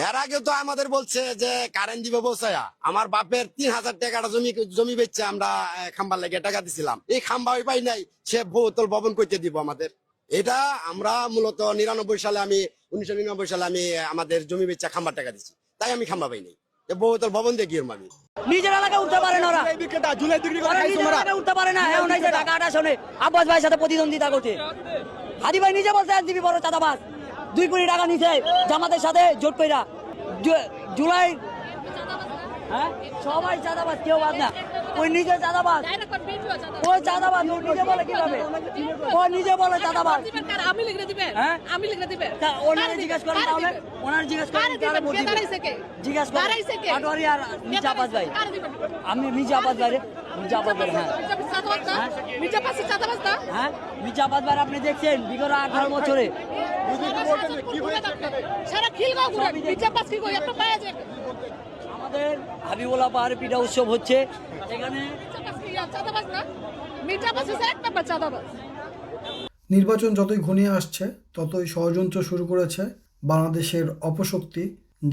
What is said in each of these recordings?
এর আগে তো আমাদের বলছে যে কারেন্ট দিবে বসায়া, আমার বাপের 3,000 টাকাটা জমি বেচছে আমরা খাম্বার লেগে টাকা দিছিলাম, এই খাম্বা ওই পাই নাই, সে বহুতল ভবন করতে দিব আমাদের। এটা আমরা মূলত 99 সালে, আমি 1999 সালে আমি আমাদের জমি বেচা খাম্বার টাকা দিচ্ছি, তাই আমি খাম্বা পাই নাই, বহুতল ভবন দিয়ে গিয়ে আমি নিজের এলাকায় উঠতে পারে না, ওরা নিজের এলাকায় উঠতে পারে না। এখন এই যে ঢাকা আটা শোনে আব্বাস ভাইয়ের সাথে প্রতিদ্বন্দ্বিতা করছে। হাদি ভাই নিজে বলছে এনসিপি বড় চাঁদাবাজ, 2 কোটি টাকা নিছে জামাতের সাথে জোট কইরা। জুলাই হ্যাঁ সবাই চাঁদাবাজ, কেউ বাদ না। ওই নিজে চাঁদাবাজ, ওই চাঁদাবাজ, ও নিজে বলে কিভাবে, ও নিজে বলে চাঁদাবাজ। আমি লিখে দিবে, আমি লিখে দিবে। ওনারে জিজ্ঞেস করেন, তাহলে ওনারে জিজ্ঞেস করেন কারে ভোট দিবেন, জিজ্ঞেস করেন পাটোয়ারি আর মির্জা আব্বাস ভাই। আমি মির্জা আব্বাস ভাই রে, মির্জা আব্বাস ভাই, হ্যাঁ মির্জা পাশে চাঁদাবাজ না, হ্যাঁ মির্জা আব্বাস ভাই আপনি দেখছেন বিগত 18 বছরে সারা খিলগাঁও ঘুরে মির্জা পাশ কি কই একটা পাওয়া যায়। আমাদের হাবিবুল্লাহ পাহাড়ে পিঠা উৎসব হচ্ছে এখানে। চাঁদাবাজ না, মির্জা পাশে এক নাম্বার চাঁদাবাজ। নির্বাচন যতই ঘনিয়ে আসছে ততই ষড়যন্ত্র শুরু করেছে বাংলাদেশের অপশক্তি,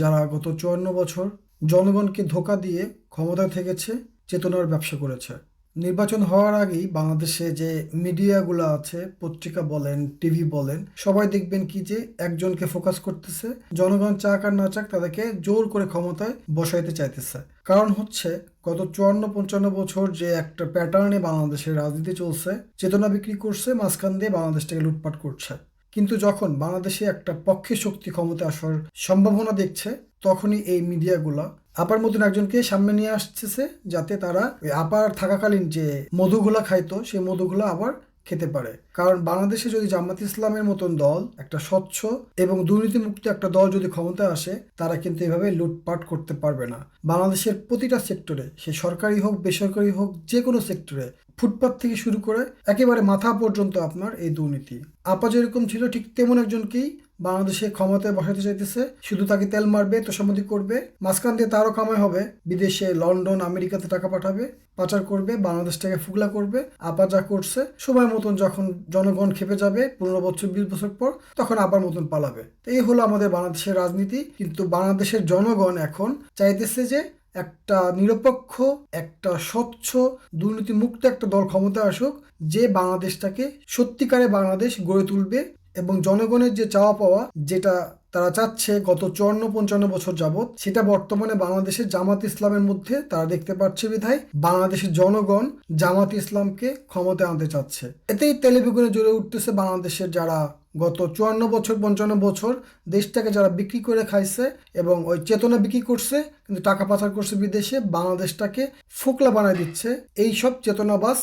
যারা গত 54 বছর জনগণকে ধোঁকা দিয়ে ক্ষমতায় থেকেছে, চেতনার ব্যবসা করেছে। নির্বাচন হওয়ার আগেই বাংলাদেশে যে মিডিয়াগুলো আছে, পত্রিকা বলেন, টিভি বলেন, সবাই দেখবেন কি যে একজনকে ফোকাস করতেছে, জনগণ চাক আর না চাক তাদেরকে জোর করে ক্ষমতায় বসাইতে চাইতেছে। কারণ হচ্ছে গত 54-55 বছর যে একটা প্যাটার্নে বাংলাদেশের রাজনীতি চলছে, চেতনা বিক্রি করছে, মাঝখান দিয়ে বাংলাদেশটাকে লুটপাট করছে। কিন্তু যখন বাংলাদেশে একটা পক্ষে শক্তি ক্ষমতা আসার সম্ভাবনা দেখছে, তখনই এই মিডিয়াগুলা আপার মতন একজনকে সামনে নিয়ে আসতেছে, যাতে তারা ওই আপার থাকাকালীন যে মধুগুলা খাইতো সেই মধুগুলা আবার খেতে পারে। কারণ বাংলাদেশে যদি জামাত ইসলামের মতন দল, একটা স্বচ্ছ এবং দুর্নীতিমুক্ত একটা দল যদি ক্ষমতা আসে, তারা কিন্তু এভাবে লুটপাট করতে পারবে না। বাংলাদেশের প্রতিটা সেক্টরে, সে সরকারি হোক বেসরকারি হোক, যে কোনো সেক্টরে, ফুটপাত থেকে শুরু করে একেবারে মাথা পর্যন্ত আপনার এই দুর্নীতি। আপা যেরকম ছিল ঠিক তেমন একজনকেই বাংলাদেশে ক্ষমতায় বসাতে চাইতেছে। শুধু তাকে তেল মারবে, তোষামোদি করবে, মাঝখান দিয়ে তারও কামাই হবে, বিদেশে লন্ডন আমেরিকাতে টাকা পাঠাবে, পাচার করবে, বাংলাদেশটাকে ফুগলা করবে। আপা যা করছে, সময় মতন যখন জনগণ খেপে যাবে 15 বছর 20 বছর পর, তখন আবার মতন পালাবে। তো এই হলো আমাদের বাংলাদেশের রাজনীতি। কিন্তু বাংলাদেশের জনগণ এখন চাইতেছে যে একটা নিরপেক্ষ, একটা স্বচ্ছ, দুর্নীতিমুক্ত একটা দল ক্ষমতা আসুক, যে বাংলাদেশটাকে সত্যিকারে বাংলাদেশ গড়ে তুলবে এবং জনগণের যে চাওয়া পাওয়া, যেটা তারা চাচ্ছে গত 54-55 বছর যাবৎ, সেটা বর্তমানে বাংলাদেশের জামাত ইসলামের মধ্যে তারা দেখতে পাচ্ছে। বিধায় বাংলাদেশের জনগণ জামাত ইসলামকে ক্ষমতায় আনতে চাচ্ছে। এতেই তেলেবেগুনে জ্বলে উঠতেছে বাংলাদেশের যারা গত 54-55 বছর দেশটাকে যারা বিক্রি করে খাইছে এবং ওই চেতনা বিক্রি করছে, কিন্তু টাকা পাচার করছে বিদেশে, বাংলাদেশটাকে ফোকলা বানায় দিচ্ছে এই সব চেতনাবাজ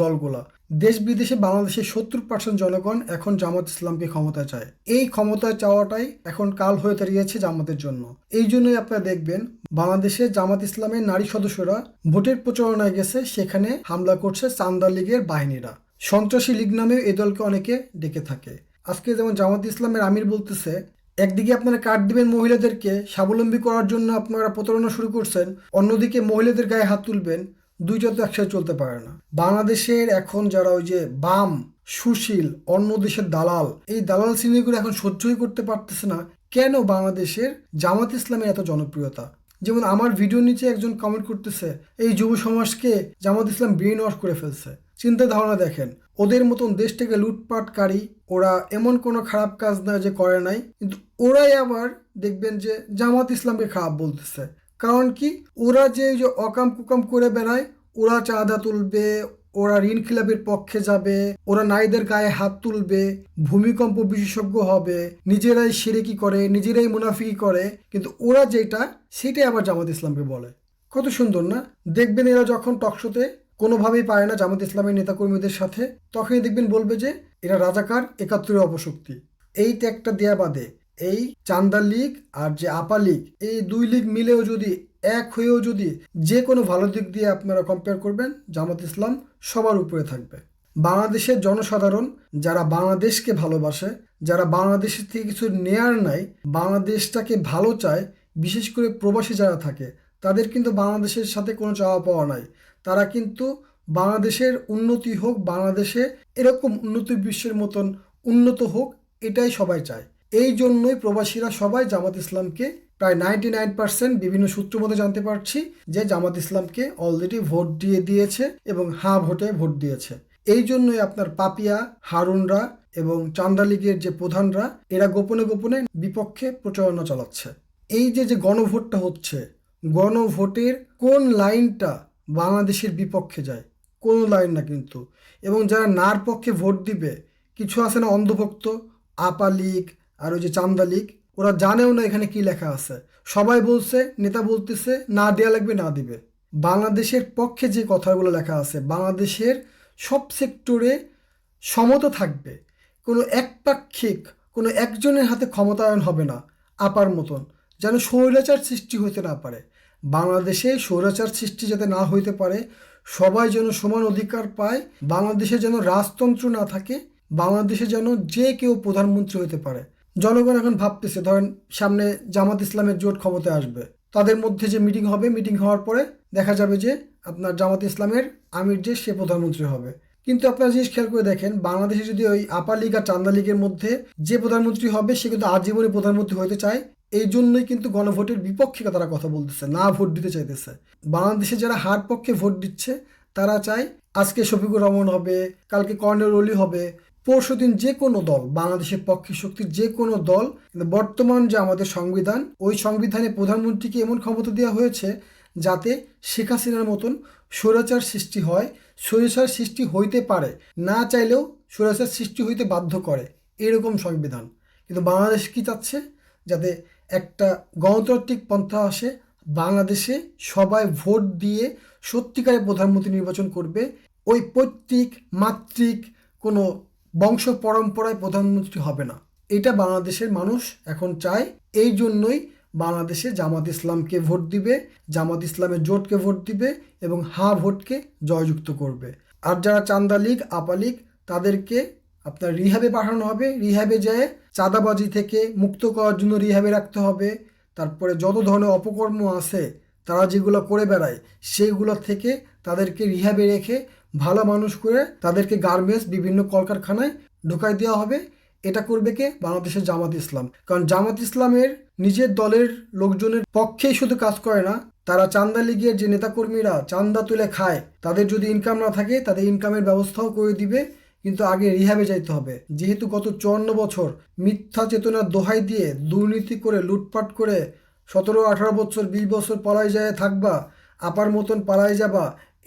দলগুলা। দেশ বিদেশে বাংলাদেশের 70% জনগণ এখন জামাত ইসলামকে ক্ষমতায় চায়। এই ক্ষমতায় চাওয়াটাই এখন কাল হয়ে দাঁড়িয়েছে জামাতের জন্য। এই জন্যই আপনারা দেখবেন বাংলাদেশে জামাত ইসলামের নারী সদস্যরা ভোটের প্রচারণায় গেছে, সেখানে হামলা করছে চান্দা লীগের বাহিনীরা। সন্ত্রাসী লীগ নামেও এই দলকে অনেকে ডেকে থাকে। আজকে যেমন জামাত ইসলামের আমির বলতেছে, একদিকে আপনারা কার্ড দিবেন মহিলাদেরকে স্বাবলম্বী করার জন্য, আপনারা প্রতারণা শুরু করছেন, অন্যদিকে মহিলাদের গায়ে হাত তুলবেন, দুইটা তো একসাথে চলতে পারে না। বাংলাদেশের এখন যারা ওই যে বাম, সুশীল, অন্য দেশের দালাল, এই দালাল শ্রেণীগুলো এখন সহ্যই করতে পারতেছে না কেন বাংলাদেশের জামাত ইসলামের এত জনপ্রিয়তা। যেমন আমার ভিডিও নিচে একজন কমেন্ট করতেছে, এই যুব সমাজকে জামাত ইসলাম ব্রেন ওয়াশ করে ফেলছে। চিন্তা ধারণা দেখেন, ওদের মতন দেশটাকে লুটপাটকারী, ওরা এমন কোনো খারাপ কাজ না যে করে নাই, কিন্তু ওরাই আবার দেখবেন যে জামাত ইসলামকে খারাপ বলতেছে। কারণ কি, ওরা যে অকাম কুকাম করে বেড়ায়, ওরা চাঁদা তুলবে, ওরা ঋণ খিলাপির পক্ষে যাবে, ওরা নারীদের গায়ে হাত তুলবে, ভূমিকম্প বিশেষজ্ঞ হবে, নিজেরাই শিরকি করে, নিজেরাই মুনাফিকি করে, কিন্তু ওরা যেটা সেটাই আবার জামাত ইসলামকে বলে। কত সুন্দর না? দেখবেন এরা যখন টকশোতে কোনোভাবেই পারে না জামাত ইসলামের নেতাকর্মীদের সাথে, তখনই দেখবেন বলবে যে এরা রাজাকার, 71 অপশক্তি। এই ট্যাগটা দেয়া বাদে এই চান্দা লীগ আর যে আপা লীগ, এই 2 লীগ মিলেও যদি এক হয়েও যদি যে কোনো ভালো দিক দিয়ে আপনারা কম্পেয়ার করবেন, জামাত ইসলাম সবার উপরে থাকবে। বাংলাদেশের জনসাধারণ যারা বাংলাদেশকে ভালোবাসে, যারা বাংলাদেশের থেকে কিছু নেয়ার নাই, বাংলাদেশটাকে ভালো চায়, বিশেষ করে প্রবাসী যারা থাকে, তাদের কিন্তু বাংলাদেশের সাথে কোনো চাওয়া পাওয়া নাই। তারা কিন্তু বাংলাদেশের উন্নতি হোক, বাংলাদেশে এরকম উন্নত বিশ্বের মতন উন্নত হোক, এটাই সবাই চায়। এই জন্যই প্রবাসীরা সবাই জামাত ইসলামকে প্রায় 99% বিভিন্ন সূত্র মতে জানতে পারছি যে জামাত ইসলামকে অলরেডি ভোট দিয়ে দিয়েছে এবং হ্যাঁ ভোটে ভোট দিয়েছে। এই জন্যই আপনার পাপিয়া, হারুনরা এবং চান্দা লীগের যে প্রধানরা এরা গোপনে গোপনে বিপক্ষে প্রচারণা চালাচ্ছে। এই যে গণভোটটা হচ্ছে, গণভোটের কোন লাইনটা বাংলাদেশের বিপক্ষে যায়? কোনো লাইন না কিন্তু। এবং যারা নার পক্ষে ভোট দিবে, কিছু আছে না অন্ধভক্ত, আপা লীগ আর ওই যে চান্দা লীগ, ওরা জানেও না এখানে কি লেখা আছে। সবাই বলছে, নেতা বলতেছে না দেয়া লাগবে, না দিবে। বাংলাদেশের পক্ষে যে কথাগুলো লেখা আছে, বাংলাদেশের সব সেক্টরে সমতা থাকবে, কোনো একপাক্ষিক কোনো একজনের হাতে ক্ষমতায়ন হবে না আপার মতন, যেন স্বৈরাচার সৃষ্টি হতে না পারে। বাংলাদেশে স্বৈরাচার সৃষ্টি যাতে না হইতে পারে, সবাই যেন সমান অধিকার পায়, বাংলাদেশে যেন রাজতন্ত্র না থাকে, বাংলাদেশে যেন যে কেউ প্রধানমন্ত্রী হতে পারে। জনগণ এখন ভাবতেছে, ধরেন সামনে জামাত ইসলামের জোট ক্ষমতায় আসবে, তাদের মধ্যে যে মিটিং হবে, মিটিং হওয়ার পরে দেখা যাবে যে আপনার জামাত ইসলামের আমির যে সে প্রধানমন্ত্রী হবে। কিন্তু আপনারা জিনিস খেয়াল করে দেখেন, বাংলাদেশে যদি ওই আপা লীগ আর চান্দা লীগের মধ্যে যে প্রধানমন্ত্রী হবে সে কিন্তু আজীবনই প্রধানমন্ত্রী হতে চায়। এই জন্যই কিন্তু গণভোটের বিপক্ষে তারা কথা বলতেছে, না ভোট দিতে চাইতেছে। বাংলাদেশে যারা হার পক্ষে ভোট দিচ্ছে তারা চায় আজকে শফিকুর রহমান হবে, কালকে কর্নেল অলি হবে, পরশুদিন যে কোনো দল, বাংলাদেশের পক্ষে শক্তির যে কোনো দল। কিন্তু বর্তমান যে আমাদের সংবিধান, ওই সংবিধানে প্রধানমন্ত্রীকে এমন ক্ষমতা দেওয়া হয়েছে যাতে শেখ হাসিনার মতন স্বৈরাচার সৃষ্টি হয়, স্বৈরাচার সৃষ্টি হইতে পারে, না চাইলেও স্বৈরাচার সৃষ্টি হইতে বাধ্য করে, এরকম সংবিধান। কিন্তু বাংলাদেশ কি চাচ্ছে? যাতে একটা গণতান্ত্রিক পন্থা আসে, বাংলাদেশে সবাই ভোট দিয়ে সত্যিকারের প্রধানমন্ত্রী নির্বাচন করবে, ওই পৈতৃক মাতৃক কোনো বংশ পরম্পরায় প্রধানমন্ত্রী হবে না। এটা বাংলাদেশের মানুষ এখন চায়। এই জন্যই বাংলাদেশে জামাত ইসলামকে ভোট দিবে, জামাত ইসলামের জোটকে ভোট দিবে এবং হ্যাঁ ভোটকে জয়যুক্ত করবে। আর যারা চান্দা লীগ, আপা লীগ, তাদেরকে আপনার রিহ্যাবে পাঠানো হবে। রিহ্যাবে যেয়ে চাঁদাবাজি থেকে মুক্ত করার জন্য রিহ্যাবে রাখতে হবে। তারপরে যত ধরনের অপকর্ম আছে তারা যেগুলো করে বেড়ায়, সেইগুলো থেকে তাদেরকে রিহ্যাবে রেখে ভালো মানুষ করে তাদেরকে গার্মেন্টস বিভিন্ন কলকারখানায় ঢুকাই দেওয়া হবে। এটা করবে কে? বাংলাদেশের জামাত ইসলাম। কারণ জামাত ইসলামের নিজের দলের লোকজনের পক্ষেই শুধু কাজ করে না, তারা চান্দা লীগের যে নেতাকর্মীরা চান্দা তুলে খায়, তাদের যদি ইনকাম না থাকে তাদের ইনকামের ব্যবস্থাও করে দিবে। কিন্তু আগে রিহ্যাবে যাইতে হবে। যেহেতু গত 54 বছর মিথ্যা চেতনার দোহাই দিয়ে দুর্নীতি করে লুটপাট করে 17-18 বছর 20 বছর পালায় যায় থাকবা, আপার মতন পালায় যাবা,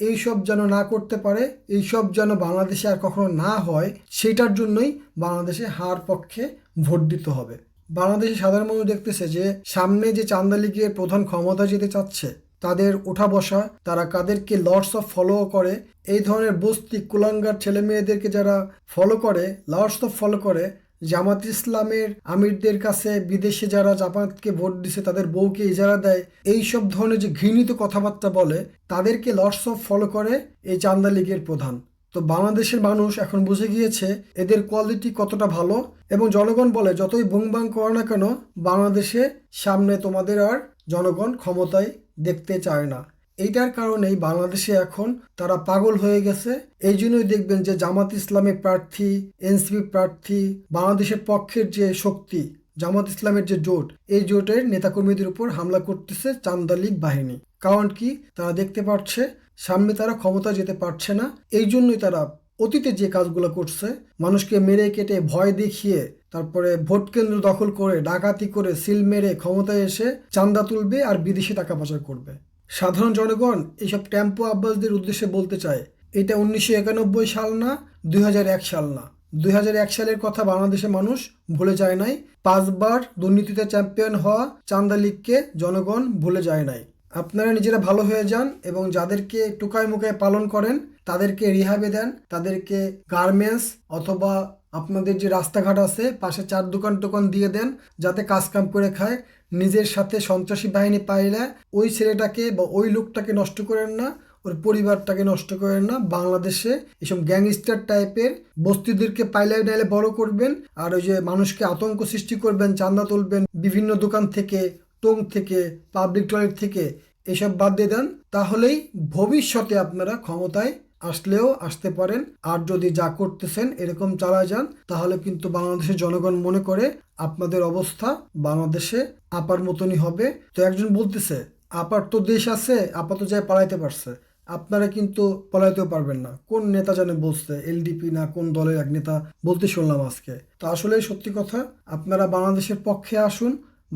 এইসব যেন না করতে পারে, এইসব যেন বাংলাদেশে আর কখনো না হয়, সেটার জন্যই বাংলাদেশে হার পক্ষে ভোট দিতে হবে। বাংলাদেশে সাধারণ মানুষ দেখতেছে যে সামনে যে চান্দা লীগের প্রধান ক্ষমতা যেতে চাচ্ছে, তাদের ওঠা বসা, তারা কাদেরকে লর্ডস অফ ফলো করে, এই ধরনের বস্তি কুলাঙ্গার ছেলে মেয়েদেরকে যারা ফলো করে, লর্ডস অফ ফলো করে, জামাত ইসলামের আমিরদের কাছে বিদেশে যারা জামাতকে ভোট দিছে তাদের বউকে ইজারা দেয়, এই সব ধরনের যে ঘৃণিত কথাবার্তা বলে, তাদেরকে লর্ডস অফ ফলো করে এই চান্দা লীগের প্রধান। তো বাংলাদেশের মানুষ এখন বুঝে গিয়েছে এদের কোয়ালিটি কতটা ভালো, এবং জনগণ বলে যতই বুংবাং করো না কেন, বাংলাদেশে সামনে তোমাদের আর জনগণ ক্ষমতায় দেখতে চায় না। এইটার কারণেই বাংলাদেশে এখন তারা পাগল হয়ে গেছে। এই জন্যই দেখবেন যে জামাত ইসলামের প্রার্থী, এনসিপি প্রার্থী, বাংলাদেশের পক্ষের যে শক্তি, জামাত ইসলামের যে জোট, এই জোটের নেতাকর্মীদের উপর হামলা করতেছে চান্দা লীগ বাহিনী। কারণ কি? তারা দেখতে পাচ্ছে সামনে তারা ক্ষমতা যেতে পারছে না। এই জন্যই তারা অতীতে যে কাজগুলো করছে, মানুষকে মেরে কেটে ভয় দেখিয়ে, তারপরে ভোট কেন্দ্র দখল করে, ডাকাতি করে, সিল মেরে ক্ষমতায় এসে চান্দা তুলবে আর বিদেশে টাকা পাচার করবে। সাধারণ জনগণ এইসব টেম্পো আব্বাসদের উদ্দেশ্যে বলতে চায়, এটা 1991 সাল না, 2001 সাল না, 2001 সালের কথা বাংলাদেশের মানুষ ভুলে যায় নাই। 5 বার দুর্নীতিতে চ্যাম্পিয়ন হওয়া চান্দা লীগকে জনগণ ভুলে যায় নাই। আপনারা নিজেরা ভালো হয়ে যান এবং যাদেরকে টুকায় মুকায় পালন করেন তাদেরকে রিহাবে দেন, তাদেরকে গার্মেন্টস অথবা আপনাদের যে রাস্তাঘাট আছে পাশে 4 দোকান দিয়ে দেন, যাতে কাজ কাম করে খায়। নিজের সাথে সন্ত্রাসী বাহিনী পাইলে ওই ছেলেটাকে বা ওই লোকটাকে নষ্ট করেন না, ওর পরিবারটাকে নষ্ট করেন না। বাংলাদেশে এসব গ্যাংস্টার টাইপের বস্তিদেরকে পাইলে নাইলে বড় করবেন, আর ওই যে মানুষকে আতঙ্ক সৃষ্টি করবেন, চান্দা তুলবেন বিভিন্ন দোকান থেকে, টোং থেকে, পাবলিক টয়লেট থেকে, এসব বাদ দিয়ে দেন। তাহলেই ভবিষ্যতে আপনারা ক্ষমতায় আসলেও আসতে পারেন। আর যদি যা করতেছেন এরকম চালায় যান, তাহলে কিন্তু বাংলাদেশের জনগণ মনে করে আপনাদের অবস্থা বাংলাদেশে আপার মতনই হবে। তো একজন বলতেছে আপার তো দেশ আছে, আপা তো যায় পালাইতে পারছে, আপনারা কিন্তু পলাইতেও পারবেন না। কোন নেতা জানে বলছে, এলডিপি না কোন দলের এক নেতা বলতে শুনলাম আজকে। তো আসলে সত্যি কথা, আপনারা বাংলাদেশের পক্ষে আসুন,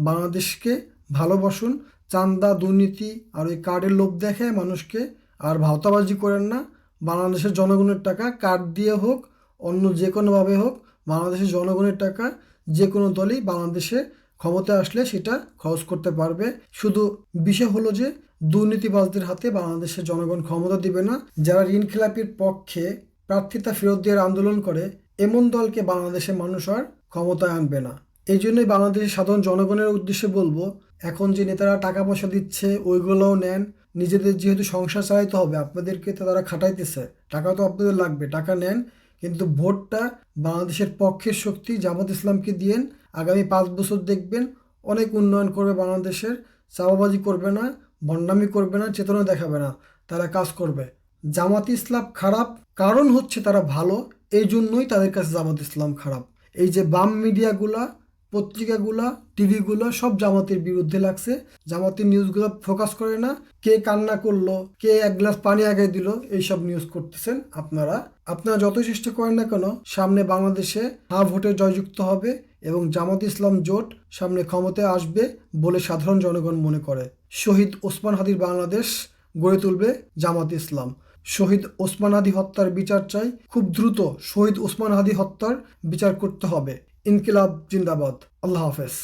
বাংলাদেশকে ভালোবাসুন। চান্দা, দুর্নীতি আর ওই কার্ডের লোভ দেখায় মানুষকে আর ভাওতাবাজি করেন না। বাংলাদেশের জনগণের টাকা কার্ড দিয়ে হোক, অন্য যে কোনোভাবে হোক, বাংলাদেশের জনগণের টাকা যে কোনো দলই বাংলাদেশে ক্ষমতা আসলে সেটা খরচ করতে পারবে। শুধু বিষয় হলো যে দুর্নীতিবাজদের হাতে বাংলাদেশের জনগণ ক্ষমতা দিবে না। যারা ঋণ খেলাপির পক্ষে প্রার্থিতা ফেরত দেওয়ার আন্দোলন করে, এমন দলকে বাংলাদেশের মানুষ আর ক্ষমতায় আনবে না। এই জন্যই বাংলাদেশের সাধারণ জনগণের উদ্দেশ্যে বলবো, এখন যে নেতারা টাকা পয়সা দিচ্ছে ওইগুলোও নেন। নিজেদের যেহেতু সংসার চালাইতে হবে, আপনাদেরকে তো তারা খাটাইতেছে, টাকা তো আপনাদের লাগবে, টাকা নেন। কিন্তু ভোটটা বাংলাদেশের পক্ষের শক্তি জামাত ইসলামকে দিয়েন। আগামী 5 বছর দেখবেন অনেক উন্নয়ন করবে বাংলাদেশের। চাঁদাবাজি করবে না, ভণ্ডামি করবে না, চেতনা দেখাবে না, তারা কাজ করবে। জামাত ইসলাম খারাপ কারণ হচ্ছে তারা ভালো, এই জন্যই তাদের কাছে জামাত ইসলাম খারাপ। এই যে বাম মিডিয়াগুলা, পত্রিকাগুলা, টিভিগুলো সব জামাতের বিরুদ্ধে লাগছে। জামাতের নিউজগুলো ফোকাস করে না, কে কান্না করলো, কে এক গ্লাস পানি আগে দিল, এইসব নিউজ করতেছেন আপনারা। আপনারা যতই চেষ্টা করেন না কেন, সামনে বাংলাদেশে ভোটে জয়যুক্ত হবে এবং জামাত ইসলাম জোট সামনে ক্ষমতায় আসবে বলে সাধারণ জনগণ মনে করে। শহীদ ওসমান হাদির বাংলাদেশ গড়ে তুলবে জামাত ইসলাম। শহীদ ওসমান হাদি হত্যার বিচার চাই, খুব দ্রুত শহীদ ওসমান হাদি হত্যার বিচার করতে হবে। ইনকিলাব জিন্দাবাদ। আল্লাহ হাফেজ।